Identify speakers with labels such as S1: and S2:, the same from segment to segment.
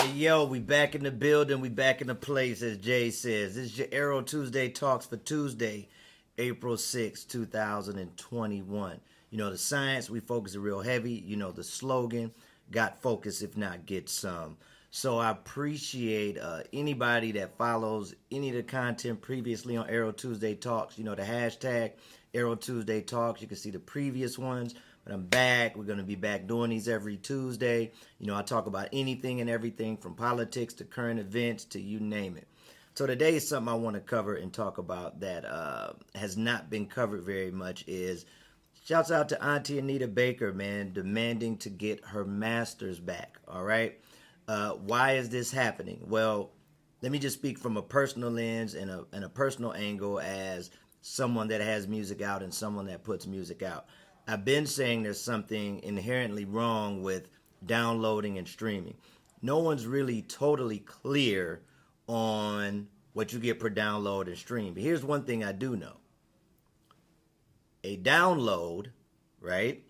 S1: Hey yo, we back in the building, we back in the place, as Jay says. This is your Arrow Tuesday Talks for Tuesday, April 6, 2021. You know, the science, we focus it real heavy. You know, the slogan, got focus, if not get some. So I appreciate anybody that follows any of the content previously on Arrow Tuesday Talks. You know, the hashtag Arrow Tuesday Talks. You can see the previous ones. But I'm back. We're going to be back doing these every Tuesday. You know, I talk about anything and everything from politics to current events to you name it. So today is something I want to cover and talk about that has not been covered very much is shouts out to Auntie Anita Baker, man, demanding to get her masters back. All right. Why is this happening? Well, let me just speak from a personal lens and a personal angle as someone that has music out and someone that puts music out. I've been saying there's something inherently wrong with downloading and streaming. No one's really totally clear on what you get per download and stream. But here's one thing I do know. A download, right?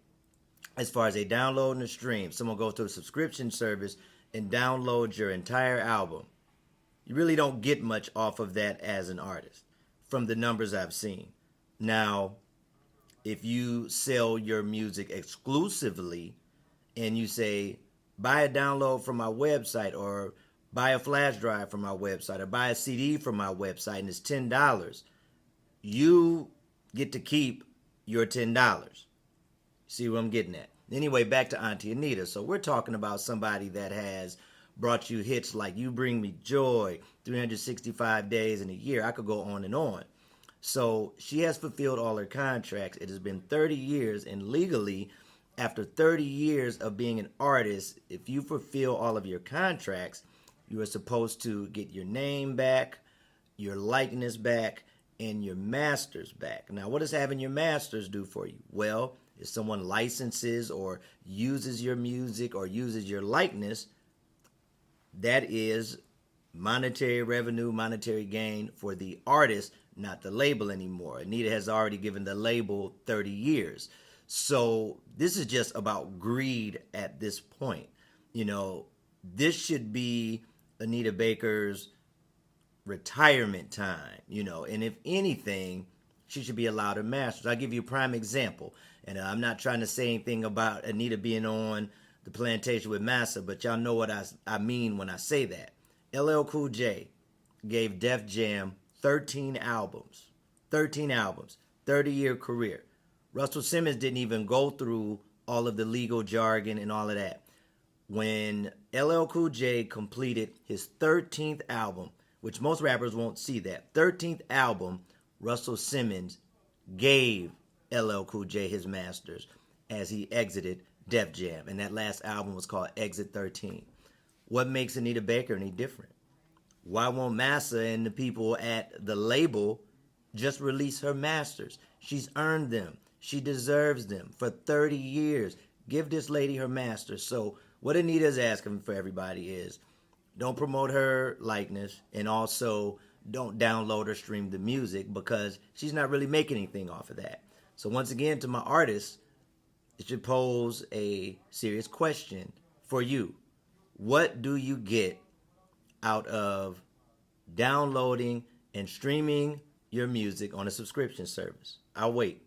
S1: As far as a download and a stream, someone goes to a subscription service and downloads your entire album. You really don't get much off of that as an artist from the numbers I've seen. Now, if you sell your music exclusively and you say, buy a download from my website or buy a flash drive from my website or buy a CD from my website and it's $10, you get to keep your $10. See what I'm getting at? Anyway, back to Auntie Anita. So we're talking about somebody that has brought you hits like You Bring Me Joy, 365 Days in a Year. I could go on and on. So she has fulfilled all her contracts. It has been 30 years, and legally, after 30 years of being an artist, if you fulfill all of your contracts, you are supposed to get your name back, your likeness back, and your masters back. Now, what does having your masters do for you? Well, if someone licenses or uses your music or uses your likeness, that is monetary revenue, monetary gain for the artist, not the label anymore. Anita has already given the label 30 years. So this is just about greed at this point. You know, this should be Anita Baker's retirement time, you know, and if anything, she should be allowed her masters. I'll give you a prime example. And I'm not trying to say anything about Anita being on the plantation with Massa, but y'all know what I mean when I say that. LL Cool J gave Def Jam 13 albums, 30-year career. Russell Simmons didn't even go through all of the legal jargon and all of that. When LL Cool J completed his 13th album, which most rappers won't see that, 13th album, Russell Simmons gave LL Cool J his masters as he exited Def Jam. And that last album was called Exit 13. What makes Anita Baker any different? Why won't Massa and the people at the label just release her masters? She's earned them. She deserves them for 30 years. Give this lady her masters. So what Anita's asking for everybody is don't promote her likeness and also don't download or stream the music because she's not really making anything off of that. So once again, to my artists, it should pose a serious question for you. What do you get out of downloading and streaming your music on a subscription service? I'll wait.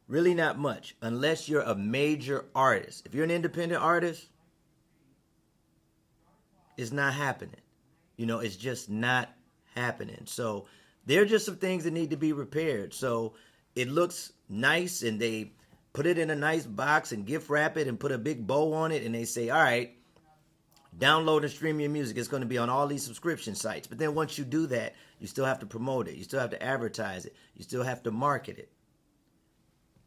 S1: Really not much, unless you're a major artist. If you're an independent artist, it's not happening. You know, it's just not happening. So there are just some things that need to be repaired. So it looks nice and they put it in a nice box and gift wrap it and put a big bow on it and they say, all right, download and stream your music. It's going to be on all these subscription sites. But then once you do that, you still have to promote it. You still have to advertise it. You still have to market it.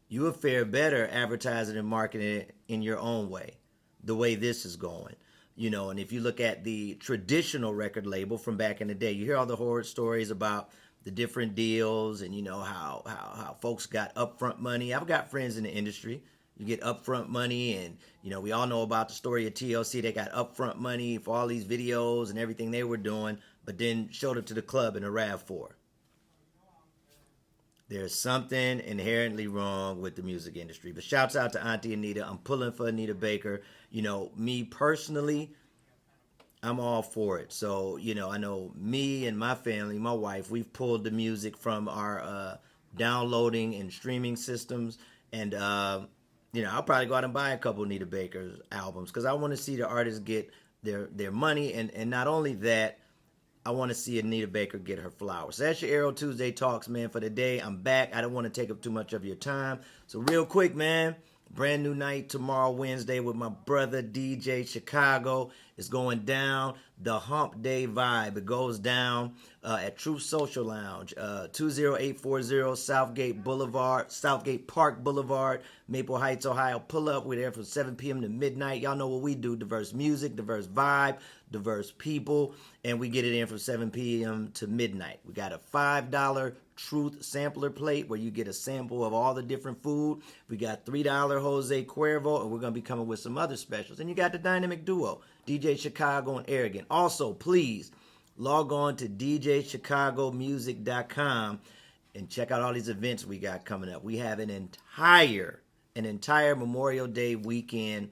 S1: You would fare better advertising and marketing it in your own way, the way this is going. You know, and if you look at the traditional record label from back in the day, you hear all the horror stories about the different deals and, you know, how folks got upfront money. I've got friends in the industry. You get upfront money and, you know, we all know about the story of TLC. They got upfront money for all these videos and everything they were doing, but then showed up to the club in a RAV4. There's something inherently wrong with the music industry. But shouts out to Auntie Anita. I'm pulling for Anita Baker. You know, me personally, I'm all for it. So, I know me and my family, my wife, we've pulled the music from our downloading and streaming systems. And, I'll probably go out and buy a couple Anita Baker's albums because I want to see the artists get their money. And not only that, I want to see Anita Baker get her flowers. So that's your Arrow Tuesday Talks, man, for the day. I'm back. I don't want to take up too much of your time. So real quick, man, brand new night tomorrow, Wednesday, with my brother DJ Chicago. It's going down. The Hump Day Vibe. It goes down at Truth Social Lounge, 20840 Southgate Park Boulevard, Maple Heights, Ohio. Pull up. We're there from 7 p.m. to midnight. Y'all know what we do. Diverse music, diverse vibe, diverse people, and we get it in from 7 p.m. to midnight. We got a $5 Truth sampler plate where you get a sample of all the different food. We got $3 Jose Cuervo, and we're going to be coming with some other specials. And you got the dynamic duo, DJ Chicago and Arrogant. Also, please log on to djchicagomusic.com and check out all these events we got coming up. We have an entire Memorial Day weekend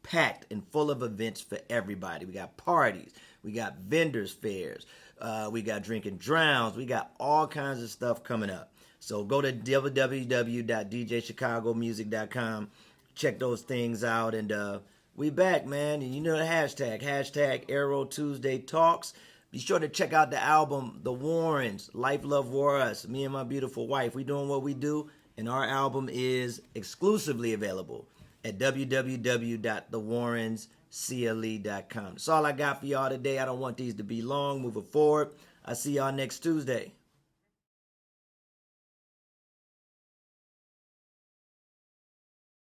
S1: packed and full of events for everybody. We got parties, we got vendors fairs, we got drinking drowns, we got all kinds of stuff coming up. So go to www.djchicagomusic.com, check those things out, and we back, man. And you know the hashtag Arrow Tuesday Talks. Be sure to check out the album The Warrens, Life Love War Us, me and my beautiful wife. We doing what we do, and our album is exclusively available at www.thewarrenscle.com. That's all I got for y'all today. I don't want these to be long. Moving forward. I'll see y'all next Tuesday.